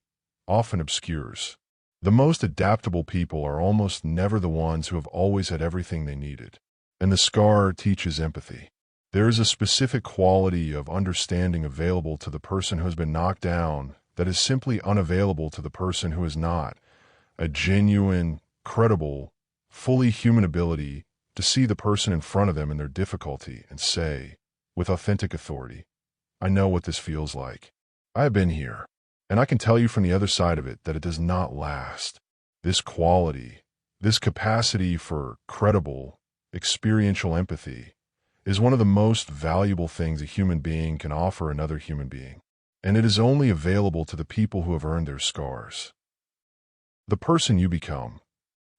often obscures. The most adaptable people are almost never the ones who have always had everything they needed. And the scar teaches empathy. There is a specific quality of understanding available to the person who has been knocked down that is simply unavailable to the person who is not. A genuine, credible, fully human ability to see the person in front of them in their difficulty and say, with authentic authority, I know what this feels like. I have been here, and I can tell you from the other side of it that it does not last. This quality, this capacity for credible, experiential empathy is one of the most valuable things a human being can offer another human being, and it is only available to the people who have earned their scars. The person you become.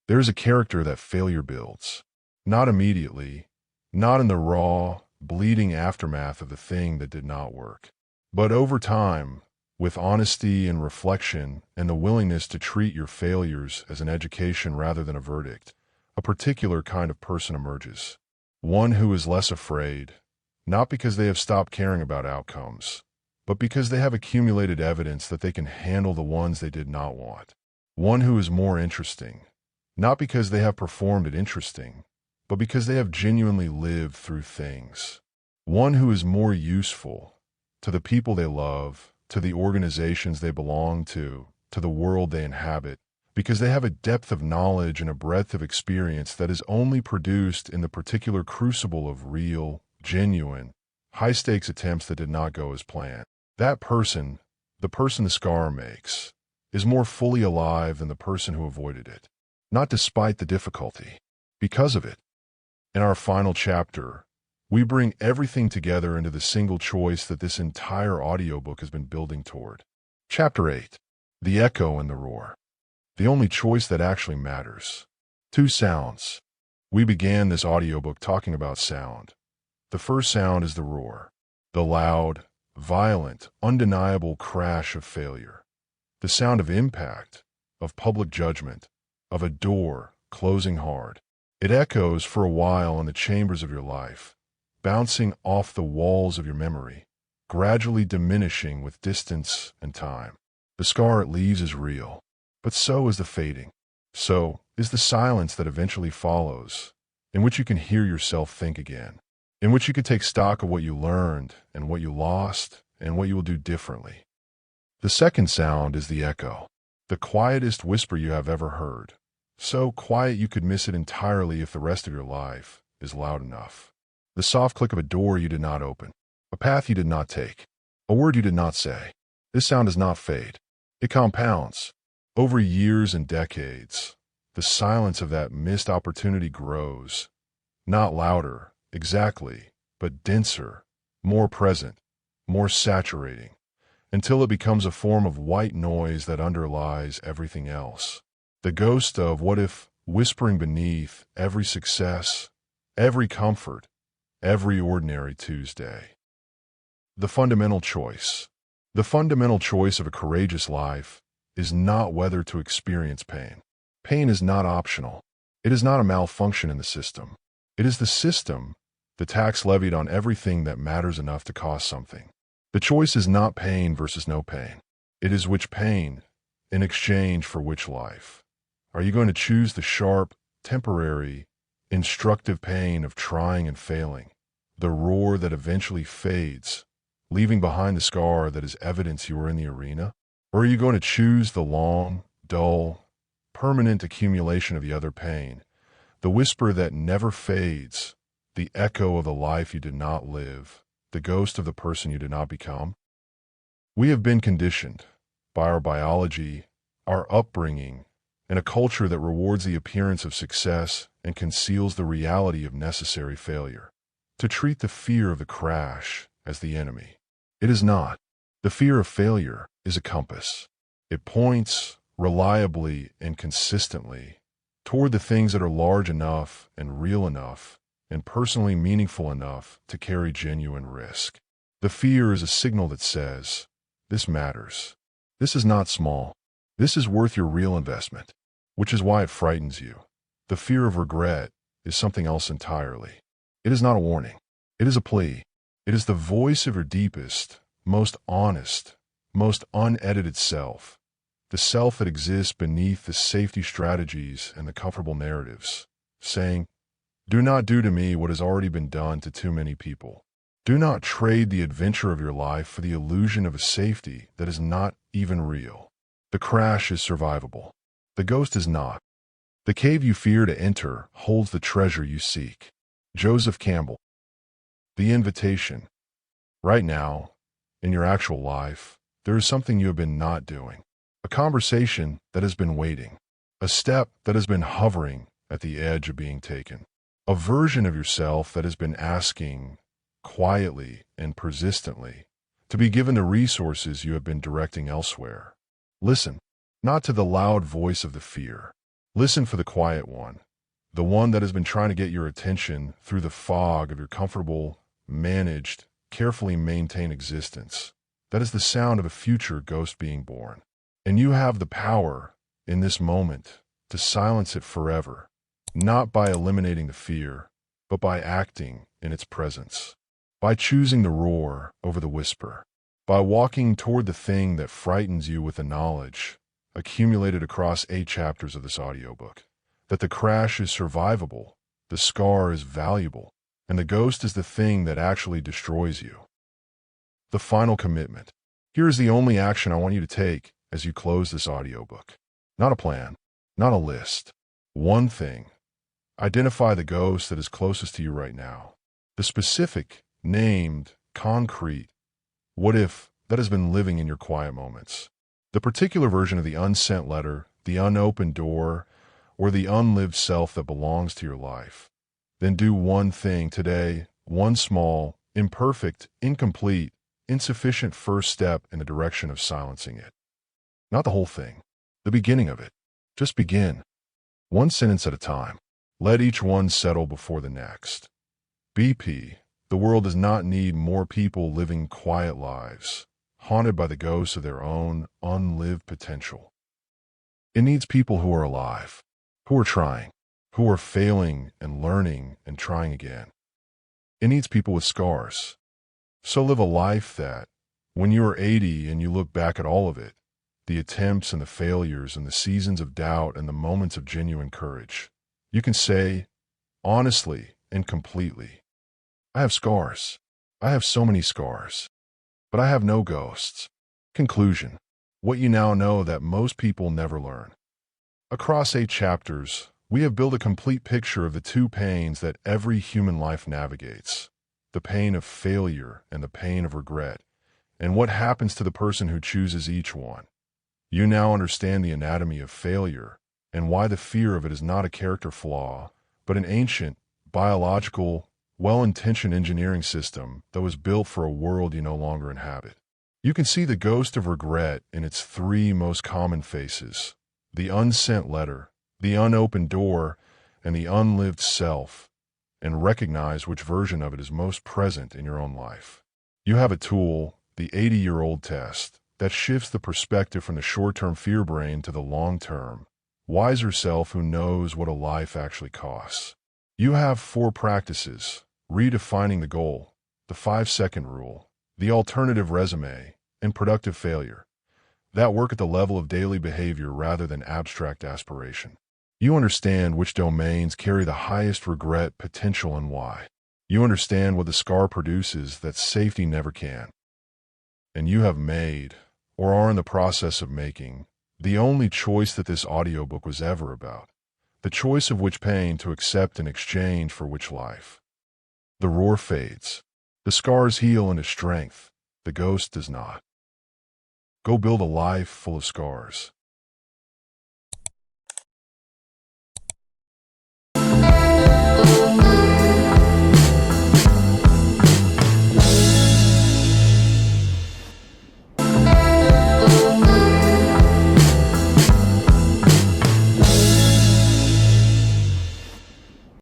There is a character that failure builds. Not immediately, not in the raw, bleeding aftermath of the thing that did not work, but over time, with honesty and reflection and the willingness to treat your failures as an education rather than a verdict, a particular kind of person emerges. One who is less afraid, not because they have stopped caring about outcomes, but because they have accumulated evidence that they can handle the ones they did not want. One who is more interesting, not because they have performed it interesting, but because they have genuinely lived through things. One who is more useful to the people they love, to the organizations they belong to the world they inhabit, because they have a depth of knowledge and a breadth of experience that is only produced in the particular crucible of real, genuine, high-stakes attempts that did not go as planned. That person, the person the scar makes, is more fully alive than the person who avoided it, not despite the difficulty, because of it. In our final chapter, we bring everything together into the single choice that this entire audiobook has been building toward. Chapter 8. The Echo and the Roar. The only choice that actually matters. 2 sounds. We began this audiobook talking about sound. The first sound is the roar. The loud, violent, undeniable crash of failure. The sound of impact, of public judgment, of a door closing hard. It echoes for a while in the chambers of your life, bouncing off the walls of your memory, gradually diminishing with distance and time. The scar it leaves is real, but so is the fading. So is the silence that eventually follows, in which you can hear yourself think again, in which you can take stock of what you learned and what you lost and what you will do differently. The second sound is the echo, the quietest whisper you have ever heard, so quiet you could miss it entirely if the rest of your life is loud enough. The soft click of a door you did not open, a path you did not take, a word you did not say. This sound does not fade. It compounds. Over years and decades, the silence of that missed opportunity grows, not louder, exactly, but denser, more present, more saturating, until it becomes a form of white noise that underlies everything else. The ghost of what if whispering beneath every success, every comfort, every ordinary Tuesday. The fundamental choice. The fundamental choice of a courageous life is not whether to experience pain. Pain is not optional. It is not a malfunction in the system. It is the system, the tax levied on everything that matters enough to cost something. The choice is not pain versus no pain. It is which pain, in exchange for which life. Are you going to choose the sharp, temporary, instructive pain of trying and failing, the roar that eventually fades, leaving behind the scar that is evidence you are in the arena? Or are you going to choose the long, dull, permanent accumulation of the other pain, the whisper that never fades, the echo of the life you did not live, the ghost of the person you did not become? We have been conditioned by our biology, our upbringing, and a culture that rewards the appearance of success and conceals the reality of necessary failure, to treat the fear of the crash as the enemy. It is not. The fear of failure is a compass. It points reliably and consistently toward the things that are large enough and real enough and personally meaningful enough to carry genuine risk. The fear is a signal that says, this matters. This is not small. This is worth your real investment, which is why it frightens you. The fear of regret is something else entirely. It is not a warning. It is a plea. It is the voice of your deepest, most honest, most unedited self, the self that exists beneath the safety strategies and the comfortable narratives, saying, do not do to me what has already been done to too many people. Do not trade the adventure of your life for the illusion of a safety that is not even real. The crash is survivable. The ghost is not. The cave you fear to enter holds the treasure you seek. Joseph Campbell. The invitation. Right now, in your actual life, there is something you have been not doing. A conversation that has been waiting. A step that has been hovering at the edge of being taken. A version of yourself that has been asking, quietly and persistently, to be given the resources you have been directing elsewhere. Listen, not to the loud voice of the fear. Listen for the quiet one, the one that has been trying to get your attention through the fog of your comfortable, managed, carefully maintained existence. That is the sound of a future ghost being born. And you have the power, in this moment, to silence it forever, not by eliminating the fear, but by acting in its presence, by choosing the roar over the whisper, by walking toward the thing that frightens you with the knowledge, accumulated across 8 chapters of this audiobook, that the crash is survivable, the scar is valuable, and the ghost is the thing that actually destroys you. The final commitment. Here is the only action I want you to take as you close this audiobook. Not a plan, not a list. One thing. Identify the ghost that is closest to you right now. The specific, named, concrete what if that has been living in your quiet moments. The particular version of the unsent letter, the unopened door, or the unlived self that belongs to your life. Then do one thing today, one small, imperfect, incomplete, insufficient first step in the direction of silencing it. Not the whole thing, the beginning of it. Just begin. One sentence at a time. Let each one settle before the next. BP. The world does not need more people living quiet lives, haunted by the ghosts of their own unlived potential. It needs people who are alive, who are trying, who are failing and learning and trying again. It needs people with scars. So live a life that, when you are 80 and you look back at all of it, the attempts and the failures and the seasons of doubt and the moments of genuine courage, you can say, honestly and completely, I have scars. I have so many scars. But I have no ghosts. Conclusion. What you now know that most people never learn. Across 8 chapters, we have built a complete picture of the 2 pains that every human life navigates, the pain of failure and the pain of regret, and what happens to the person who chooses each one. You now understand the anatomy of failure and why the fear of it is not a character flaw, but an ancient, biological, well-intentioned engineering system that was built for a world you no longer inhabit. You can see the ghost of regret in its 3 most common faces: the unsent letter, the unopened door, and the unlived self, and recognize which version of it is most present in your own life. You have a tool, the 80-year-old test, that shifts the perspective from the short-term fear brain to the long-term, wiser self who knows what a life actually costs. You have 4 practices: redefining the goal, the 5-second rule, the alternative resume, and productive failure, that work at the level of daily behavior rather than abstract aspiration. You understand which domains carry the highest regret potential and why. You understand what the scar produces that safety never can. And you have made, or are in the process of making, the only choice that this audiobook was ever about, the choice of which pain to accept in exchange for which life. The roar fades. The scars heal into strength. The ghost does not. Go build a life full of scars.